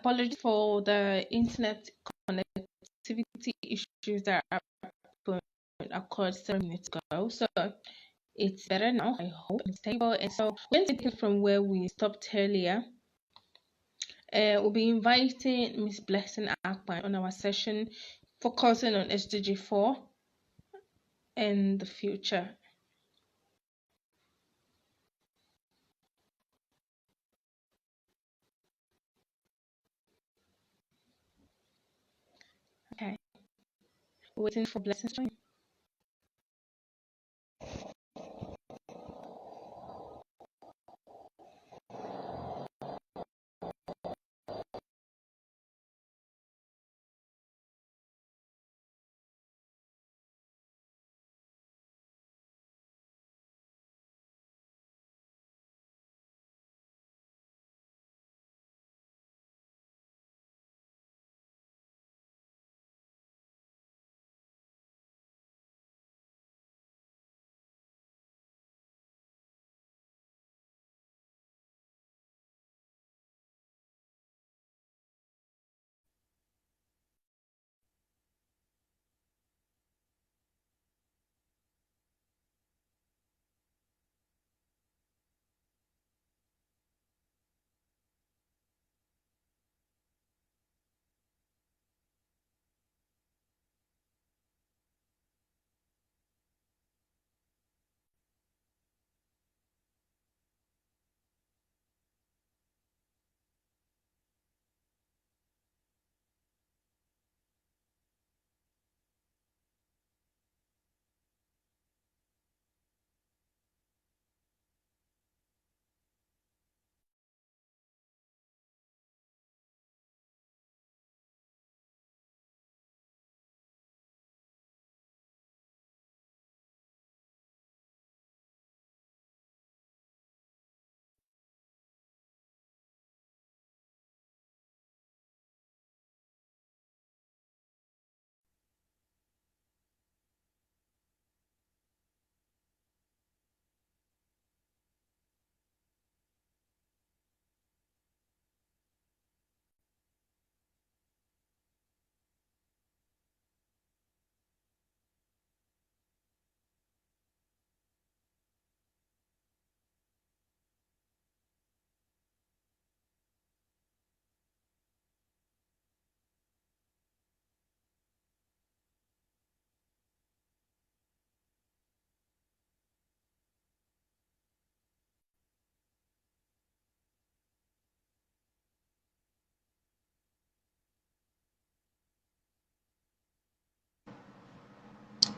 apologies for the internet connectivity issues that occurred 7 minutes ago. So it's better now. I hope it's stable. And so we're going to take it from where we stopped earlier. We'll be inviting Miss Blessing Akpan on our session focusing on SDG 4 and the future. Okay. Waiting for Blessing to join.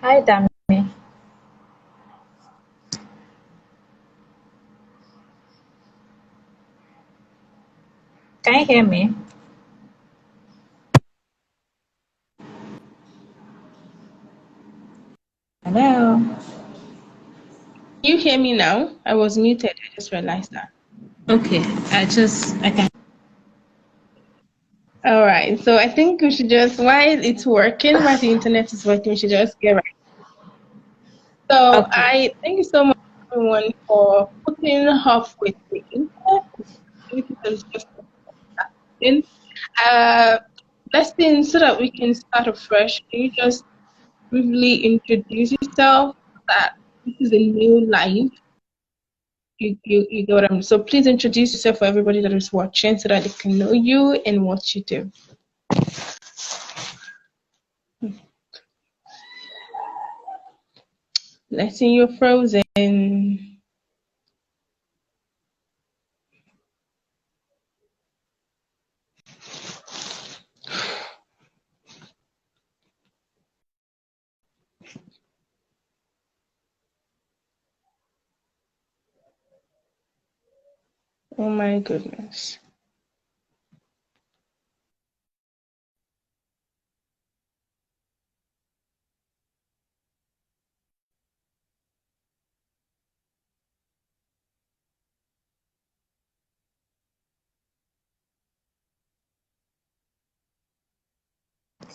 Hi, Dami. Can you hear me? Hello. You hear me now? I was muted. I just realized that. Okay, I can. All right. So I think we should just, while it's working, while the internet is working, we should just get right. So Okay. I thank you so much, everyone, for putting up with the internet. Everything that is just happening. Blessing, so that we can start afresh. Can you just briefly introduce yourself? That this is a new life. You get what I mean. So please introduce yourself for everybody that is watching, so that they can know you and what you do. Blessing, you're frozen. Oh my goodness.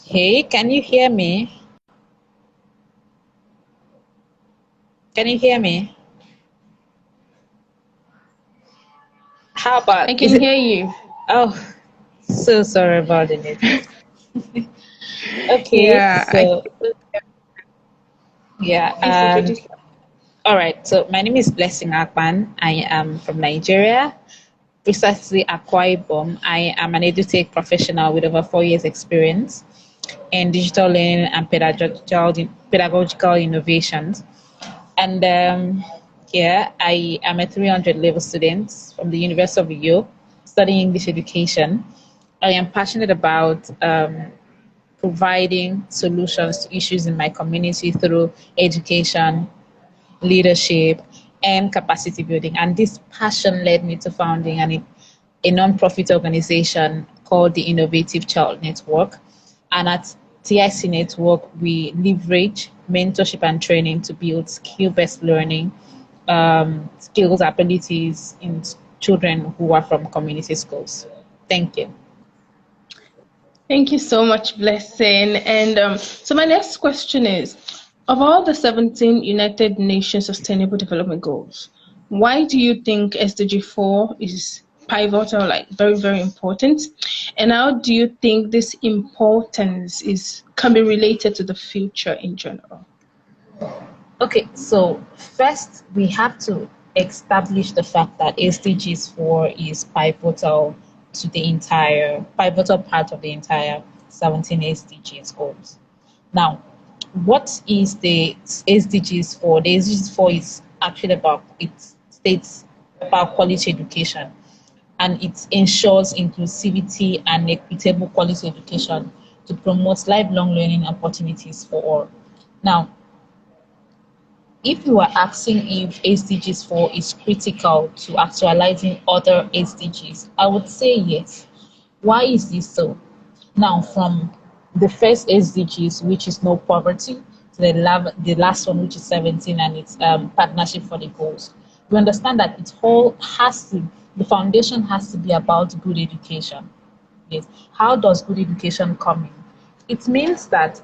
Hey, can you hear me? Can you hear me? How about? I can hear you. Oh, So sorry about the network. Okay, Yeah, I so yeah, please introduce. all right. So my name is Blessing Akpan. I am from Nigeria, precisely Akwa Ibom. I am an edutech professional with over 4 years experience in digital learning and pedagogical innovations. And here I am a 300 level student from the University of York studying English education. I am passionate about providing solutions to issues in my community through education, leadership, and capacity building. And this passion led me to founding a non-profit organization called the Innovative Child Network. And at TIC Network, we leverage mentorship and training to build skill-based learning, skills, abilities in children who are from community schools. Thank you. Thank you so much, Blessing. And so my next question is, of all the 17 United Nations Sustainable Development Goals, why do you think SDG 4 is pivotal, like very, very important? And how do you think this importance can be related to the future in general? Okay, so first we have to establish the fact that SDGs 4 is pivotal part of the entire 17 SDGs goals. Now, what is the SDGs 4? The SDGs 4 is actually it states about quality education, and it ensures inclusivity and equitable quality education to promote lifelong learning opportunities for all. Now, if you are asking if SDGs 4 is critical to actualizing other SDGs, I would say yes. Why is this so? Now, from the first SDGs, which is no poverty, to the last one, which is 17, and it's partnership for the goals, we understand that the foundation has to be about good education. Yes. How does good education come in? It means that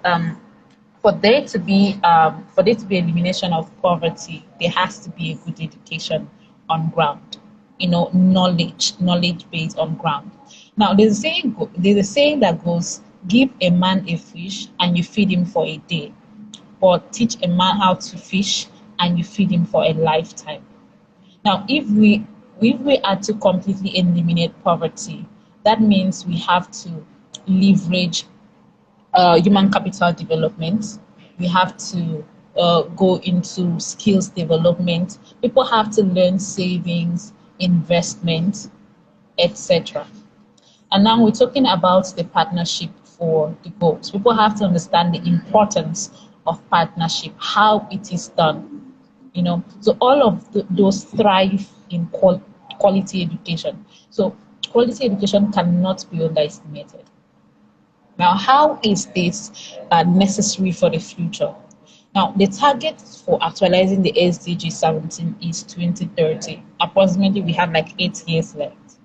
for there to be elimination of poverty, there has to be a good education on ground. Knowledge based on ground. Now there's a saying that goes, give a man a fish and you feed him for a day, or teach a man how to fish and you feed him for a lifetime. Now if we are to completely eliminate poverty, that means we have to leverage human capital development. We have to go into skills development. People have to learn savings, investment, etc. And now we're talking about the partnership for the goals. People have to understand the importance of partnership, how it is done. So all of those thrive in quality education. So quality education cannot be underestimated. Now, how is this necessary for the future? Now, the target for actualizing the SDG 17 is 2030. Approximately, we have like 8 years left.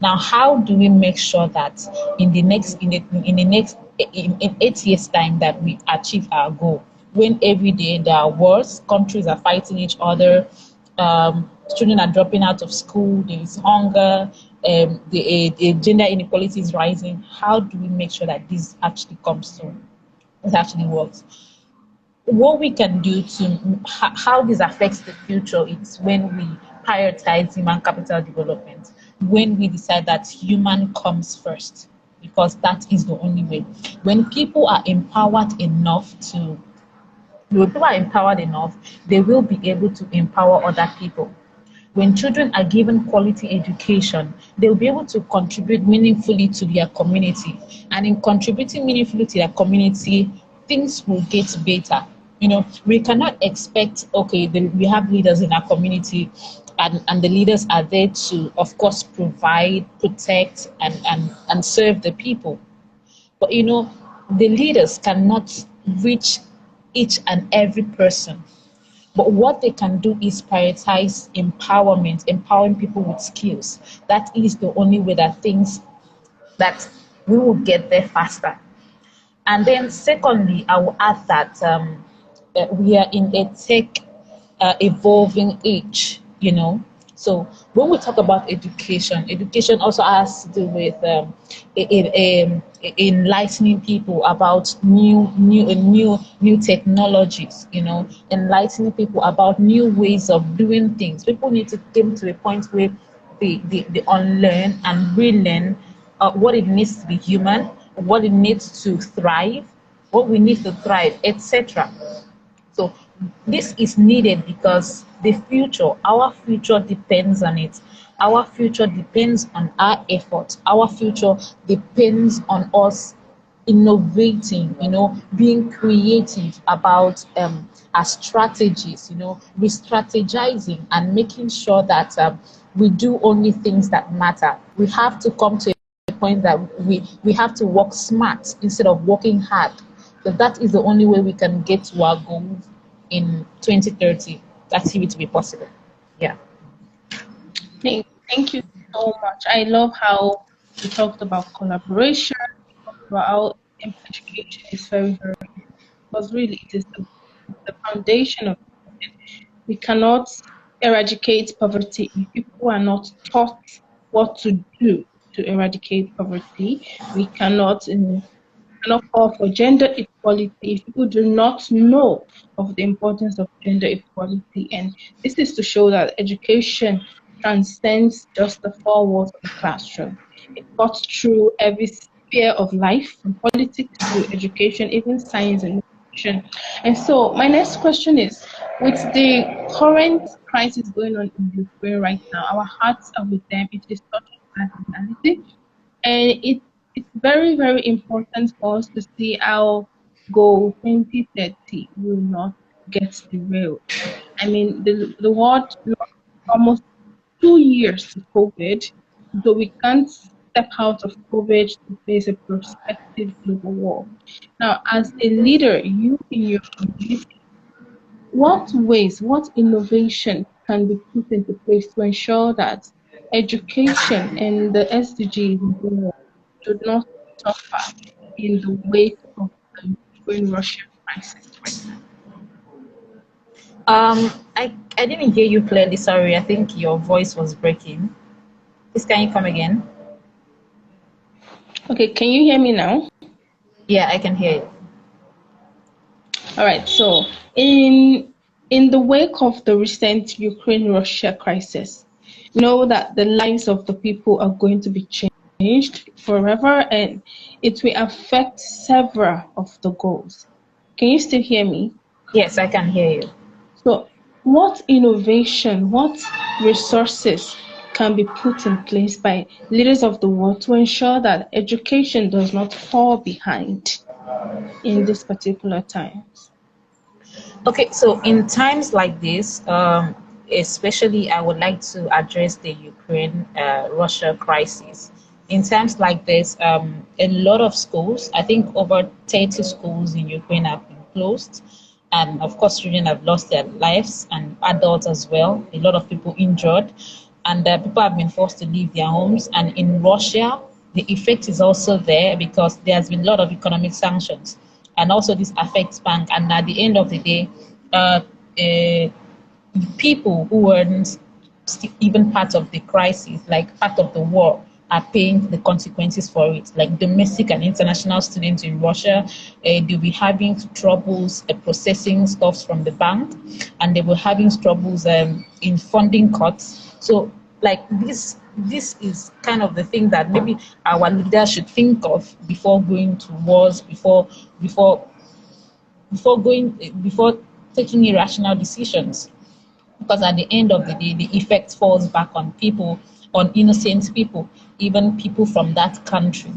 Now, how do we make sure that in 8 years time that we achieve our goal? When every day there are wars, countries are fighting each other, children are dropping out of school, there is hunger, the gender inequality is rising. How do we make sure that this actually this actually works? What we can do how this affects the future is when we prioritize human capital development, when we decide that human comes first, because that is the only way. When people are empowered enough, they will be able to empower other people. When children are given quality education, they'll be able to contribute meaningfully to their community. And in contributing meaningfully to their community, things will get better. We cannot expect, okay, we have leaders in our community, and the leaders are there to, of course, provide, protect, and serve the people. But the leaders cannot reach each and every person. But what they can do is prioritize empowerment, empowering people with skills. That is the only way that we will get there faster. And then secondly, I will add that we are in a tech evolving age, So when we talk about education, education also has to do with enlightening people about new technologies. You know, enlightening people about new ways of doing things. People need to come to a point where they unlearn and relearn what it means to be human, what it needs to thrive, what we need to thrive, etc. So this is needed because the future, our future depends on it. Our future depends on our effort. Our future depends on us innovating, you know, being creative about our strategies, you know, re-strategizing and making sure that we do only things that matter. We have to come to a point that we have to work smart instead of working hard. So that is the only way we can get to our goals in 2030. That's it to be possible. Yeah. Thank you so much. I love how you talked about collaboration, about how education is very, very important. Because really it is the foundation of it. We cannot eradicate poverty if people are not taught what to do to eradicate poverty. We cannot call for gender equality if people do not know of the importance of gender equality. And this is to show that education transcends just the four walls of the classroom. It cuts through every sphere of life, from politics to education, even science and nutrition. And so my next question is, with the current crisis going on in Ukraine right now, our hearts are with them. It is such a sad reality. And it's very, very important for us to see how goal 2030 will not get derailed. I mean, the world lost almost 2 years to COVID, though we can't step out of COVID to face a prospective global war. Now, as a leader, you in your community, what ways, what innovation can be put into place to ensure that education and the SDGs in general should not suffer in the wake of the Ukraine-Russia crisis right now? I didn't hear you clearly. Sorry, I think your voice was breaking. Please, can you come again? Okay, can you hear me now? Yeah, I can hear you. All right, so in the wake of the recent Ukraine-Russia crisis, we know that the lives of the people are going to be changed forever, and it will affect several of the goals. Can you still hear me? Yes, I can hear you. So, what innovation, what resources can be put in place by leaders of the world to ensure that education does not fall behind in these particular times? Okay, so in times like this, especially I would like to address the Ukraine Russia crisis. In times like this, a lot of schools, I think over 30 schools in Ukraine have been closed. And of course, children have lost their lives and adults as well. A lot of people injured. And people have been forced to leave their homes. And in Russia, the effect is also there because there has been a lot of economic sanctions, and also this affects bank. And at the end of the day, uh, uh, people who weren't even part of the crisis, like part of the war, are paying the consequences for it. Like domestic and international students in Russia, they'll be having troubles processing stuffs from the bank, and they were having troubles in funding cuts. So, like this is kind of the thing that maybe our leaders should think of before going to wars, before before taking irrational decisions, because at the end of the day the effect falls back on people, on innocent people, even people from that country.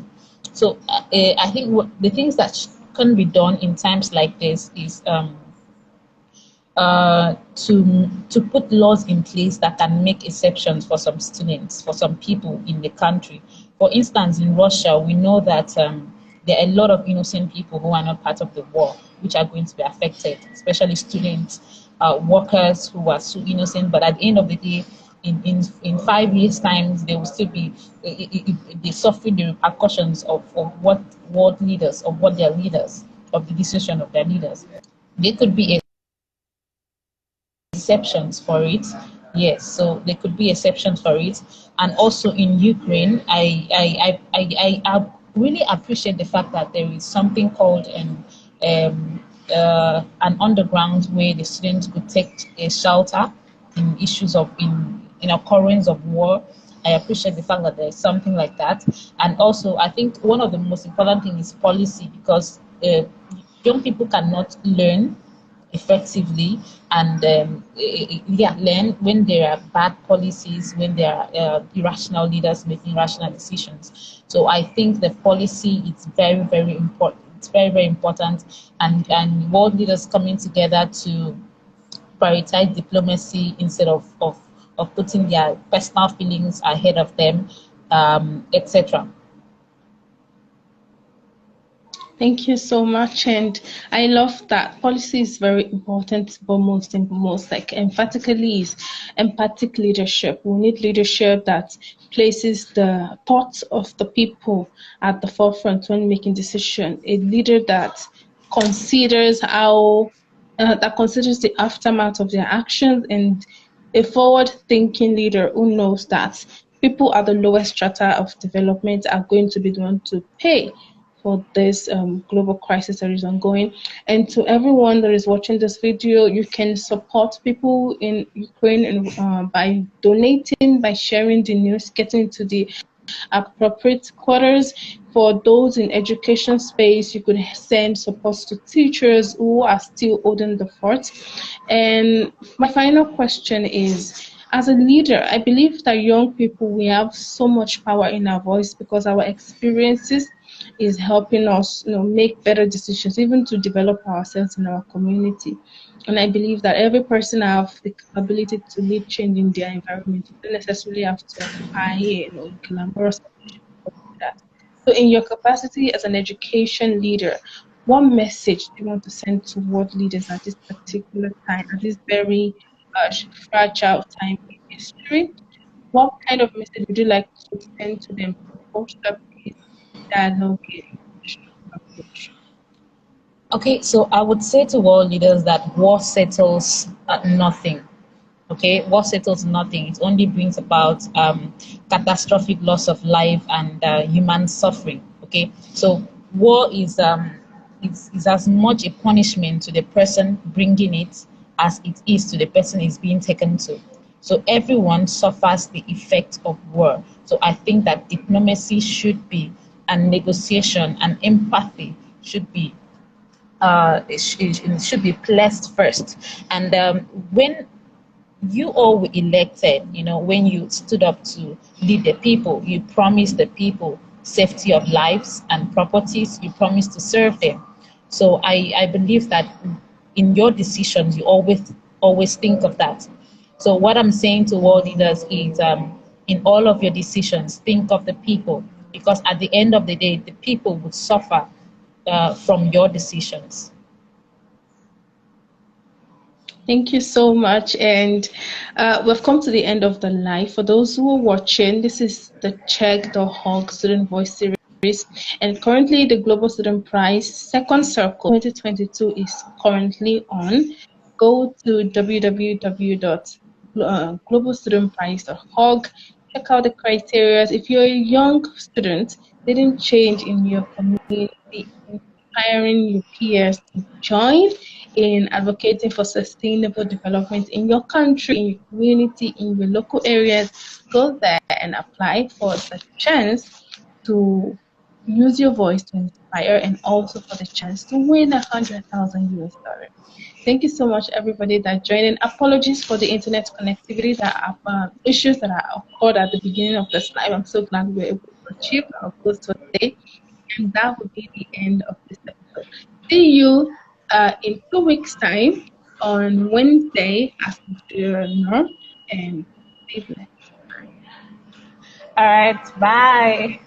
So I think the things that can be done in times like this is to put laws in place that can make exceptions for some students, for some people in the country. For instance, in Russia, we know that there are a lot of innocent people who are not part of the war, which are going to be affected, especially students, workers who are so innocent. But at the end of the day, in 5 years' time, they will still be they suffering the repercussions of what world leaders, of what their leaders, of the decision of their leaders. They could be exceptions for it, Yes, so there could be exceptions for it. And also in Ukraine, I really appreciate the fact that there is something called an underground where the students could take a shelter in issues of in occurrence of war. I appreciate the fact that there's something like that. And also, I think one of the most important thing is policy, because young people cannot learn effectively and yeah, learn when there are bad policies, when there are irrational leaders making rational decisions. So I think the policy is very important. It's very important, and world leaders coming together to prioritize diplomacy instead of putting their personal feelings ahead of them, etc. Thank you so much. And I love that policy is very important, but most like emphatically is empathic leadership. We need leadership that places the thoughts of the people at the forefront when making decisions. A leader that considers that considers the aftermath of their actions, and a forward-thinking leader who knows that people at the lowest strata of development are going to be the one to pay for this global crisis that is ongoing. And to everyone that is watching this video, you can support people in Ukraine by donating, by sharing the news, getting to the appropriate quarters. For those in education space, you could send support to teachers who are still holding the fort. And my final question is, as a leader, I believe that young people, we have so much power in our voice because our experiences is helping us, make better decisions, even to develop ourselves in our community. And I believe that every person have the ability to lead change in their environment. You don't necessarily have to occupy, glamorous position to do that. So, in your capacity as an education leader, what message do you want to send to world leaders at this particular time, at this very fragile time in history? What kind of message would you like to send to them to foster peace, dialogue, and constructive approach? Okay, so I would say to world leaders that war settles nothing. Okay, war settles nothing. It only brings about catastrophic loss of life and human suffering. Okay, so war is as much a punishment to the person bringing it as it is to the person it's being taken to. So everyone suffers the effect of war. So I think that diplomacy should be, and negotiation and empathy should be it should be placed first. And when you all were elected, when you stood up to lead the people, you promised the people safety of lives and properties, you promised to serve them. So I believe that in your decisions, you always think of that. So what I'm saying to world leaders is in all of your decisions, think of the people, because at the end of the day, the people would suffer from your decisions. Thank you so much. And we've come to the end of the live. For those who are watching, this is the Chegg.org Student Voice Series. And currently, the Global Student Prize Second Circle 2022 is currently on. Go to www.globalstudentprize.org. Check out the criteria. If you're a young student, didn't change in your community, inspiring your peers to join in advocating for sustainable development in your country, in your community, in your local areas, go there and apply for the chance to use your voice to inspire and also for the chance to win $100,000. Thank you so much, everybody that joined in. Apologies for the internet connectivity that issues that are occurred at the beginning of this live. I'm so glad we were able to achieve our goals today. And that would be the end of this episode. See you in 2 weeks' time on Wednesday as usual, and stay blessed. All right, bye.